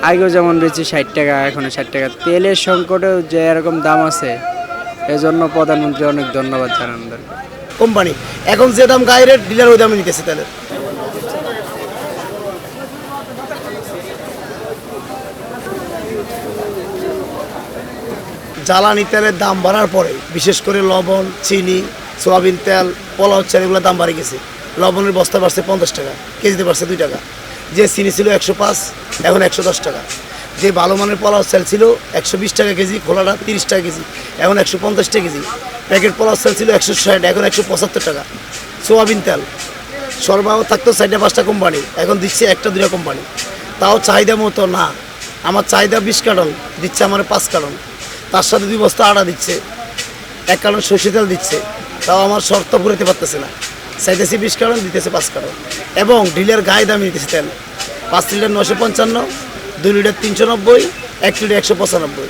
আগেও যেমন বেচি 60 টাকা, এখনো 60 টাকা। তেলের সংকটেও যে এরকম দাম আছে, এজন্য প্রধানমন্ত্রী অনেক ধন্যবাদ জানানো দরকার। কোম্পানি এখন যে দাম গায়ে রেট ডিলার ওই দামে নিতেছে তেলের। জ্বালানি তেলের দাম বাড়ার পরে বিশেষ করে লবণ, চিনি, সয়াবিন তেল, পোলাও চাল এগুলোর দাম বাড়ে গেছে। লবণের বস্তা বাড়ছে 50 টাকা, কেজিতে বাড়ছে 2 টাকা। যে চিনি ছিল 105, এখন 110 টাকা। যে ভালো মানের পোলাও চাল ছিল 120 টাকা কেজি, খোলাটা 30 টাকা কেজি, এখন 150 টাকা কেজি। প্যাকেট পোলাও চাল ছিল 160, এখন 175 টাকা। সোয়াবিন তেল সরবরাহ থাকতো 4-5টা কোম্পানি, এখন দিচ্ছে 1-2টা কোম্পানি। তাও চাহিদা মতো না। আমার চাহিদা 20 কার্টন, দিচ্ছে আমার 5 কার্টন। তার সাথে 2 বস্তা আটা দিচ্ছে, 1 কার্টন সরষে তেল দিচ্ছে। তাও আমার শর্ত পুরাতে পারতেছে না। চাইতেছি 20 কার্টন, দিতেছে 5 কার্টন। এবং ডিলের গায়ে দামে দিতেছে তেল। 5 লিটার 955, 2 লিটার 390, 1 লিটার 195।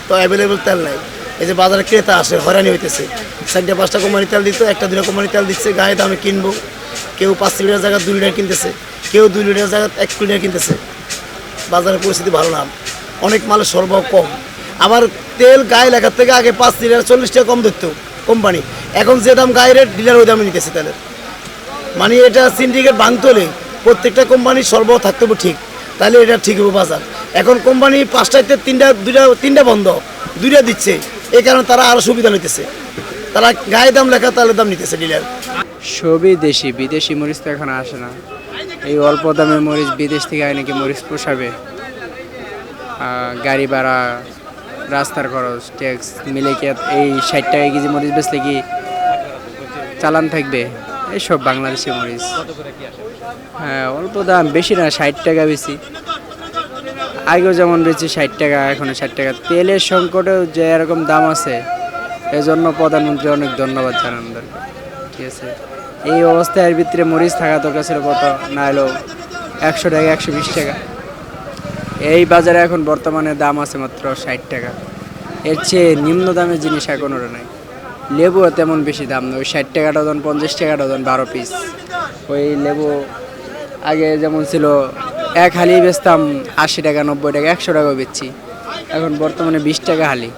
তো অ্যাভেলেবেল তেল নাই। এই যে বাজারে ক্রেতা আসে, হয়রানি হইতেছে। 4-5টা কোম্পানি তেল দিত, 1-2টা কোম্পানি তেল দিচ্ছে। গায়ে দামে কিনবো, কেউ 5 লিটার জায়গায় 2 লিটার কিনতেছে, কেউ 2 লিটার জায়গায় 1 লিটার কিনতেছে। বাজারের পরিস্থিতি ভালো না, অনেক মালের সরবরাহ কম। আবার তেল গায়ে লাগার থেকে আগে 5 লিটার 40 টাকা কম ধরতো কোম্পানি, এখন যে দাম গায়ে রেট ডিলার ওই দামে নিতেছে তেলের। মানে এটা সিন্ডিকেট ভাঙতে হলে প্রত্যেকটা কোম্পানির সরবরাহ থাকতে হবে ঠিক, তাহলে এটা ঠিক হবে বাজার। এখন কোম্পানি 5টাতে 3টা বন্ধ, 2টা দিচ্ছে। এই কারণে তারা আরও সুবিধা নিতেছে, তারা গায়ে দাম লেখা তাহলে দাম নিতেছে ডিলার। সবই দেশি, বিদেশি মরিচ তো এখন আসে না। এই অল্প দামে মরিচ বিদেশ থেকে আয় নাকি মরিচ পোষাবে? গাড়ি ভাড়া, রাস্তার খরচ, ট্যাক্স মিলে কি এই 60 টাকা কেজি মরিচ বেচলে কি চালান থাকবে? এইসব বাংলাদেশি মরিচ। হ্যাঁ, অল্প দাম, বেশি না, 60 টাকা বেশি। আগেও যেমন বেচি 60 টাকা, এখনো 60 টাকা। তেলের সংকটেও যে এরকম দাম আছে, এজন্য প্রধানমন্ত্রী অনেক ধন্যবাদ জানানো দরকার। ঠিক আছে, এই অবস্থায় এর ভিতরে মরিচ থাকা দরকার ছিল কত, না হলেও 100 টাকা, 120 টাকা। এই বাজারে এখন বর্তমানে দাম আছে মাত্র 60 টাকা। এর চেয়ে নিম্ন দামের জিনিস এখন ওরা নাই। লেবুও তেমন বেশি দাম নয়, ওই 60 টাকা ডজন, 50 টাকা ডজন, 12 পিস। ওই লেবু আগে যেমন ছিল, এক হালি বেচতাম 80 টাকা, 90 টাকা, 100 টাকাও বেচছি। এখন বর্তমানে 20 টাকা হালি।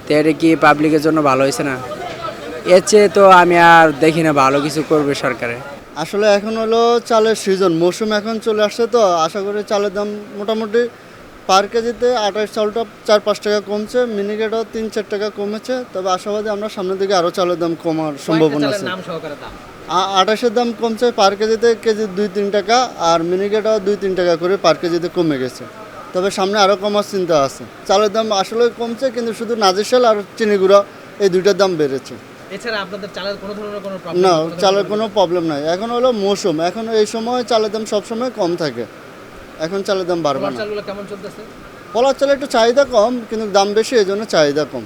তো এটা কি পাবলিকের জন্য ভালো হয়েছে না? এর চেয়ে তো আমি আর দেখি না ভালো কিছু করবে সরকারে। আসলে এখন হলো চালের সিজন, মৌসুম এখন চলে আসছে, তো আশা করি চালের দাম মোটামুটি পার কেজিতে 28 চালটা 4-5 টাকা কমছে, মিনিকেটও 3-4 টাকা কমেছে। তবে আশাবাদী আমরা সামনের দিকে আরও চালের দাম কমার সম্ভাবনা আছে। 28-এর দাম কমছে পার কেজিতে, কেজি 2-3 টাকা, আর মিনিকেটও 2-3 টাকা করে পার কেজিতে কমে গেছে। তবে সামনে আরও কমার চিন্তা আছে। চালের দাম আসলে কমছে, কিন্তু শুধু নাজিরশাল আর চিনি গুঁড়া এই দুইটার দাম বেড়েছে। এছাড়া আপনাদের চালের কোনো ধরনের কোনো না, চালের কোনো প্রবলেম নাই। এখন হলো মৌসুম, এখন এই সময় চালের দাম সবসময় কম থাকে, এখন চালের দাম বাড়বে না। চালগুলো কেমন চলতেছে? পোলার চালের একটু চাহিদা কম, কিন্তু দাম বেশি, এই জন্য চাহিদা কম।